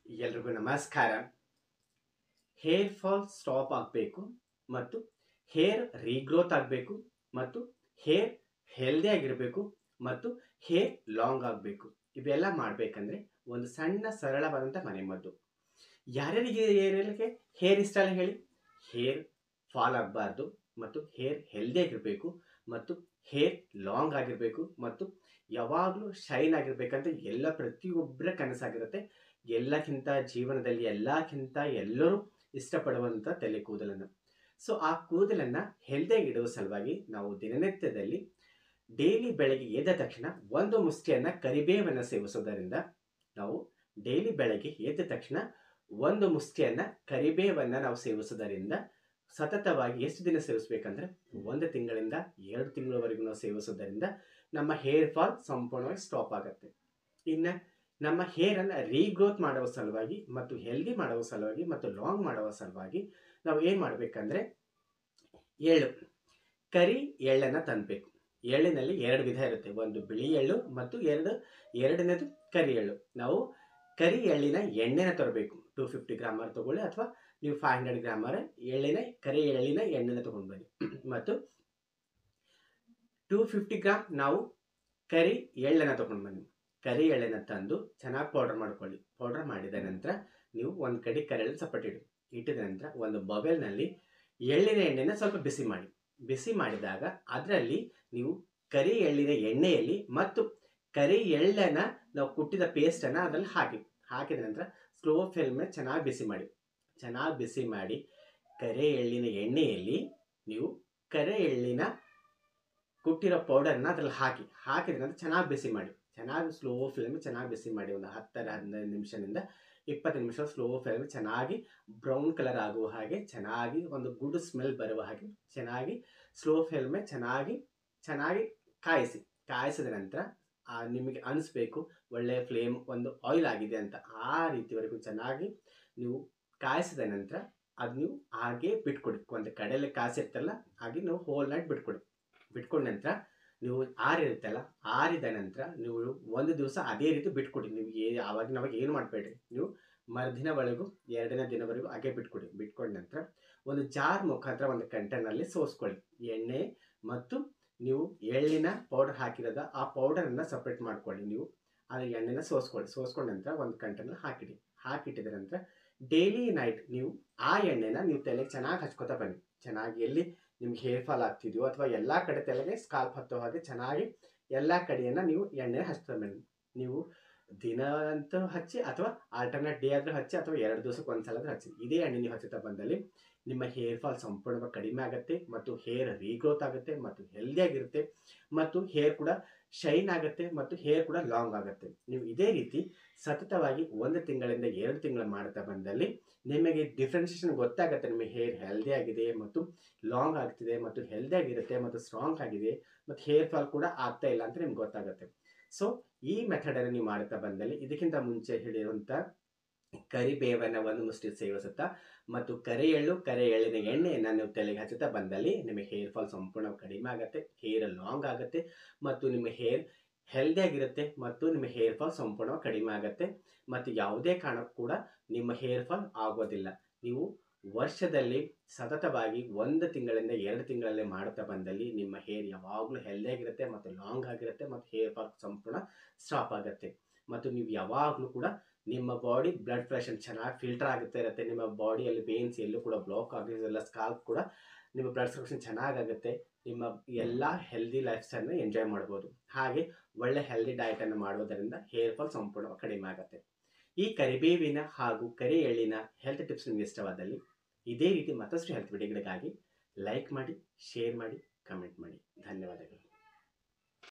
ಎಲ್ರಿಗೂ ನಮಸ್ಕಾರ. Hair fall stop ಆಗಬೇಕು ಮತ್ತು ಹೇರ್ ರೀಗ್ರೋತ್ ಆಗಬೇಕು ಮತ್ತು ಹೇರ್ ಹೆಲ್ದಿ ಆಗಿರಬೇಕು ಮತ್ತು ಹೇರ್ ಲಾಂಗ್ ಆಗಬೇಕು. ಇವೆಲ್ಲ ಮಾಡಬೇಕಂದ್ರೆ ಒಂದು ಸಣ್ಣ ಸರಳವಾದಂಥ ಮನೆಮದ್ದು. ಯಾರ್ಯಾರಿಗೆ ಹೇರ್ ಇಷ್ಟ ಅಲ್ಲ ಹೇಳಿ? ಹೇರ್ ಫಾಲ್ ಆಗಬಾರ್ದು ಮತ್ತು ಹೇರ್ ಹೆಲ್ದಿ ಆಗಿರಬೇಕು ಮತ್ತು ಹೇರ್ ಲಾಂಗ್ ಆಗಿರಬೇಕು ಮತ್ತು ಯಾವಾಗಲೂ ಶೈನ್ ಆಗಿರ್ಬೇಕಂತ ಎಲ್ಲ ಪ್ರತಿಯೊಬ್ಬರ ಕನಸಾಗಿರುತ್ತೆ. ಎಲ್ಲಕ್ಕಿಂತ ಜೀವನದಲ್ಲಿ ಎಲ್ಲಕ್ಕಿಂತ ಎಲ್ಲರೂ ಇಷ್ಟಪಡುವಂಥ ತಲೆ ಕೂದಲನ್ನು. ಸೊ ಆ ಕೂದಲನ್ನು ಹೆಲ್ದಿಯಾಗಿ ಇಡುವ ಸಲುವಾಗಿ ನಾವು ದಿನನಿತ್ಯದಲ್ಲಿ ಡೈಲಿ ಬೆಳಗ್ಗೆ ಎದ್ದ ತಕ್ಷಣ ಒಂದು ಮುಷ್ಟಿಯನ್ನು ಕರಿಬೇವನ್ನು ಸೇವಿಸೋದರಿಂದ ನಾವು ಡೈಲಿ ಬೆಳಗ್ಗೆ ಎದ್ದ ತಕ್ಷಣ ಒಂದು ಮುಷ್ಟಿಯನ್ನು ಕರಿಬೇವನ್ನು ನಾವು ಸೇವಿಸೋದರಿಂದ ಸತತವಾಗಿ ಎಷ್ಟು ದಿನ ಸೇವಿಸಬೇಕಂದ್ರೆ 1 ತಿಂಗಳಿಂದ 2 ತಿಂಗಳವರೆಗೂ ನಾವು ಸೇವಿಸೋದರಿಂದ ನಮ್ಮ ಹೇರ್ ಫಾಲ್ ಸಂಪೂರ್ಣವಾಗಿ ಸ್ಟಾಪ್ ಆಗುತ್ತೆ. ಇನ್ನು ನಮ್ಮ ಹೇರನ್ನು ರೀಗ್ರೋತ್ ಮಾಡುವ ಸಲುವಾಗಿ ಮತ್ತು ಹೆಲ್ದಿ ಮಾಡುವ ಸಲುವಾಗಿ ಮತ್ತು ಲಾಂಗ್ ಮಾಡುವ ಸಲುವಾಗಿ ನಾವು ಏನು ಮಾಡಬೇಕಂದ್ರೆ ಕರಿ ಎಳ್ಳನ್ನು ತಂದಬೇಕು. ಎಳ್ಳಿನಲ್ಲಿ 2 ವಿಧ ಇರುತ್ತೆ, ಒಂದು ಬಿಳಿ ಎಳ್ಳು ಮತ್ತು ಎರಡನೇದು ಕರಿ ಎಳ್ಳು. ನಾವು ಕರಿ ಎಳ್ಳಿನ ಎಣ್ಣೆನ ತರಬೇಕು. 250 ಗ್ರಾಮರ್ ತಗೊಳ್ಳಿ ಅಥವಾ ನೀವು 500 ಗ್ರಾಮರ್ ಕರಿ ಎಳ್ಳಿನ ಎಣ್ಣೆನ ತಗೊಂಡು ಬನ್ನಿ. ಮತ್ತು 250 ಗ್ರಾಮ್ ನಾವು ಕರಿ ಎಳ್ಳನ್ನು ತಗೊಂಡು ಬನ್ನಿ. ಕರಿ ಎಳ್ಳೆನ ತಂದು ಚೆನ್ನಾಗಿ ಪೌಡರ್ ಮಾಡ್ಕೊಳ್ಳಿ. ಪೌಡರ್ ಮಾಡಿದ ನಂತರ ನೀವು ಒಂದು ಕಡೆ ಕರಿ ಎಳ್ಳು ಸಪರೇಟ್ ಇಟ್ಟಿದ ನಂತರ ಒಂದು ಬಬಲ್ನಲ್ಲಿ ಎಳ್ಳಿನ ಎಣ್ಣೆನ ಸ್ವಲ್ಪ ಬಿಸಿ ಮಾಡಿದಾಗ ಅದರಲ್ಲಿ ನೀವು ಕರಿ ಎಳ್ಳಿನ ಎಣ್ಣೆಯಲ್ಲಿ ಮತ್ತು ಕರಿ ಎಳ್ಳನ್ನು ನಾವು ಕುಟ್ಟಿದ ಪೇಸ್ಟನ್ನು ಅದರಲ್ಲಿ ಹಾಕಿದ ನಂತರ ಸ್ಲೋ ಫ್ಲೇಮ್ ಮೇಲೆ ಚೆನ್ನಾಗಿ ಬಿಸಿ ಮಾಡಿ ಕರಿ ಎಳ್ಳಿನ ಎಣ್ಣೆಯಲ್ಲಿ ನೀವು ಕರಿ ಎಳ್ಳಿನ ಕುಟ್ಟಿರೋ ಪೌಡರ್ನ ಅದ್ರಲ್ಲಿ ಹಾಕಿದ ನಂತರ ಚೆನ್ನಾಗಿ ಸ್ಲೋ ಫ್ಲೇಮ್ ಚೆನ್ನಾಗಿ ಬಿಸಿ ಮಾಡಿ. ಒಂದು 10-15 ನಿಮಿಷದಿಂದ 20 ನಿಮಿಷ ಸ್ಲೋ ಫ್ಲೇಮ್ ಚೆನ್ನಾಗಿ ಬ್ರೌನ್ ಕಲರ್ ಆಗುವ ಹಾಗೆ, ಚೆನ್ನಾಗಿ ಒಂದು ಗುಡ್ ಸ್ಮೆಲ್ ಬರುವ ಹಾಗೆ ಚೆನ್ನಾಗಿ ಸ್ಲೋ ಫ್ಲೇಮ್ ಮೇಲೆ ಚೆನ್ನಾಗಿ ಕಾಯಿಸಿದ ನಂತರ ನಿಮಗೆ ಅನಿಸ್ಬೇಕು ಒಳ್ಳೆಯ ಫ್ಲೇಮ್ ಒಂದು ಆಯಿಲ್ ಆಗಿದೆ ಅಂತ. ಆ ರೀತಿವರೆಗೂ ಚೆನ್ನಾಗಿ ನೀವು ಕಾಯಿಸಿದ ನಂತರ ಅದು ನೀವು ಹಾಗೆ ಬಿಟ್ಕೊಡಿ. ಒಂದು ಕಡೆಯಲ್ಲಿ ಕಾಯಿಸಿರ್ತಲ್ಲ ಹಾಗೆ ನೀವು ಹೋಲ್ ನೈಟ್ ಬಿಟ್ಕೊಂಡ ನಂತರ ನೀವು ಆರಿದ ನಂತರ ನೀವು 1 ದಿವಸ ಅದೇ ರೀತಿ ಬಿಟ್ಕೊಡಿ. ನೀವು ಆವಾಗ ಏನು ಮಾಡಬೇಡ್ರಿ, ನೀವು ಮರುದಿನವರೆಗೂ 2ನೇ ದಿನವರೆಗೂ ಹಾಗೆ ಬಿಟ್ಕೊಂಡ ನಂತರ ಒಂದು ಜಾರ್ ಮುಖಾಂತರ ಒಂದು ಕಂಟೈನರ್ನಲ್ಲಿ ಸೋಸ್ಕೊಳ್ಳಿ. ಎಣ್ಣೆ ಮತ್ತು ನೀವು ಎಳ್ಳಿನ ಪೌಡರ್ ಹಾಕಿರೋದ ಆ ಪೌಡರನ್ನು ಸಪ್ರೇಟ್ ಮಾಡ್ಕೊಳ್ಳಿ. ನೀವು ಆ ಎಣ್ಣೆನ ಸೋಸ್ಕೊಂಡ ನಂತರ ಒಂದು ಕಂಟೈನರ್ ಹಾಕಿಟ್ಟಿದ ನಂತರ ಡೈಲಿ ನೈಟ್ ನೀವು ಆ ಎಣ್ಣೆನ ನೀವು ತಲೆಗೆ ಚೆನ್ನಾಗಿ ಹಚ್ಕೋತಾ ಬನ್ನಿ. ಚೆನ್ನಾಗಿ ಎಲ್ಲಿ ನಿಮ್ಗೆ ಹೇರ್ ಫಾಲ್ ಆಗ್ತಿದೆಯೋ ಅಥವಾ ಎಲ್ಲ ಕಡೆ ತಲೆಗೆ ಸ್ಕಾಲ್ಪ್ ಹತ್ತೋ ಹಾಗೆ ಚೆನ್ನಾಗಿ ಎಲ್ಲ ಕಡೆಯನ್ನು ನೀವು ಎಣ್ಣೆ ಹಚ್ತಾ ಬನ್ನಿ. ನೀವು ದಿನ ಅಂತೂ ಹಚ್ಚಿ ಅಥವಾ ಆಲ್ಟರ್ನೇಟ್ ಡೇ ಆದರೂ ಹಚ್ಚಿ ಅಥವಾ 2 ದಿವಸಕ್ಕೆ ಒಂದ್ಸಲ ಆದರೂ ಹಚ್ಚಿ. ಇದೇ ಎಣ್ಣೆ ನೀವು ಹಚ್ಚುತ್ತಾ ಬಂದಲ್ಲಿ ನಿಮ್ಮ ಹೇರ್ ಫಾಲ್ ಸಂಪೂರ್ಣವಾಗಿ ಕಡಿಮೆ ಆಗುತ್ತೆ ಮತ್ತು ಹೇರ್ ರೀಗ್ರೋತ್ ಆಗುತ್ತೆ ಮತ್ತು ಹೆಲ್ದಿಯಾಗಿರುತ್ತೆ ಮತ್ತು ಹೇರ್ ಕೂಡ ಶೈನ್ ಆಗುತ್ತೆ ಮತ್ತು ಹೇರ್ ಕೂಡ ಲಾಂಗ್ ಆಗುತ್ತೆ. ನೀವು ಇದೇ ರೀತಿ ಸತತವಾಗಿ 1 ತಿಂಗಳಿಂದ 2 ತಿಂಗಳು ಮಾಡ್ತಾ ಬಂದಲ್ಲಿ ನಿಮಗೆ ಡಿಫ್ರೆನ್ಸಿಯೇಷನ್ ಗೊತ್ತಾಗುತ್ತೆ. ನಿಮ್ಮ ಹೇರ್ ಹೆಲ್ದಿ ಆಗಿದೆ ಮತ್ತು ಲಾಂಗ್ ಆಗ್ತಿದೆ ಮತ್ತು ಹೆಲ್ದಿಯಾಗಿರುತ್ತೆ ಮತ್ತು ಸ್ಟ್ರಾಂಗ್ ಆಗಿದೆ ಮತ್ತು ಹೇರ್ ಫಾಲ್ ಕೂಡ ಆಗ್ತಾ ಇಲ್ಲ ಅಂತ ನಿಮ್ಗೆ ಗೊತ್ತಾಗುತ್ತೆ. ಸೊ ಈ ಮೆಥಡನ್ನು ನೀವು ಮಾಡ್ತಾ ಬಂದಲ್ಲಿ ಇದಕ್ಕಿಂತ ಮುಂಚೆ ಹೇಳಿರುವಂಥ ಕರಿಬೇವನ್ನು 1 ಮುಷ್ಟಿ ಸೇವಿಸುತ್ತಾ ಮತ್ತು ಕರಿ ಎಳ್ಳಿನ ಎಣ್ಣೆಯನ್ನು ನೀವು ತಲೆಗೆ ಹಚ್ಚುತ್ತಾ ಬಂದಲ್ಲಿ ನಿಮಗೆ ಹೇರ್ ಫಾಲ್ ಸಂಪೂರ್ಣ ಕಡಿಮೆ ಆಗುತ್ತೆ, ಹೇರ್ ಲಾಂಗ್ ಆಗುತ್ತೆ ಮತ್ತು ನಿಮ್ಮ ಹೇರ್ ಹೆಲ್ದಿಯಾಗಿರುತ್ತೆ ಮತ್ತು ನಿಮ್ಮ ಹೇರ್ ಫಾಲ್ ಸಂಪೂರ್ಣ ಕಡಿಮೆ ಆಗುತ್ತೆ ಮತ್ತು ಯಾವುದೇ ಕಾರಣಕ್ಕೂ ಕೂಡ ನಿಮ್ಮ ಹೇರ್ ಫಾಲ್ ಆಗೋದಿಲ್ಲ. ನೀವು ವರ್ಷದಲ್ಲಿ ಸತತವಾಗಿ 1 ತಿಂಗಳಿಂದ 2 ತಿಂಗಳಲ್ಲಿ ಮಾಡ್ತಾ ಬಂದಲ್ಲಿ ನಿಮ್ಮ ಹೇರ್ ಯಾವಾಗಲೂ ಹೆಲ್ದಿಯಾಗಿರುತ್ತೆ ಮತ್ತು ಲಾಂಗ್ ಆಗಿರುತ್ತೆ ಮತ್ತು ಹೇರ್ ಫಾಲ್ ಸಂಪೂರ್ಣ ಸ್ಟಾಪ್ ಆಗುತ್ತೆ. ಮತ್ತು ನೀವು ಯಾವಾಗಲೂ ಕೂಡ ನಿಮ್ಮ ಬಾಡಿ ಬ್ಲಡ್ ಪ್ರೆಷರ್ ಚೆನ್ನಾಗಿ ಫಿಲ್ಟರ್ ಆಗುತ್ತೆ ಇರುತ್ತೆ. ನಿಮ್ಮ ಬಾಡಿಯಲ್ಲಿ ವೇನ್ಸ್ ಎಲ್ಲೂ ಕೂಡ ಬ್ಲಾಕ್ ಆಗಿರೋದಿಲ್ಲ. ಸ್ಕಾಲ್ಪ್ ಕೂಡ ನಿಮ್ಮ ಬ್ಲಡ್ ಸರ್ಕ್ಯುಲೇಷನ್ ಚೆನ್ನಾಗಾಗುತ್ತೆ. ನಿಮ್ಮ ಎಲ್ಲ ಹೆಲ್ದಿ ಲೈಫ್ ಸ್ಟೈಲ್ನ ಎಂಜಾಯ್ ಮಾಡ್ಬೋದು. ಹಾಗೆ ಒಳ್ಳೆ ಹೆಲ್ದಿ ಡಯಟನ್ನು ಮಾಡೋದರಿಂದ ಹೇರ್ ಫಾಲ್ ಸಂಪೂರ್ಣ ಕಡಿಮೆ ಆಗುತ್ತೆ. ಈ ಕರಿಬೇವಿನ ಹಾಗೂ ಕರಿ ಎಳ್ಳಿನ ಹೆಲ್ತ್ ಟಿಪ್ಸ್ ನಿಮಗೆ ಇಷ್ಟವಾದಲ್ಲಿ ಇದೇ ರೀತಿ ಮತ್ತಷ್ಟು ಹೆಲ್ತ್ ವಿಡಿಯೋಗಳಿಗಾಗಿ ಲೈಕ್ ಮಾಡಿ, ಶೇರ್ ಮಾಡಿ, ಕಮೆಂಟ್ ಮಾಡಿ. ಧನ್ಯವಾದಗಳು.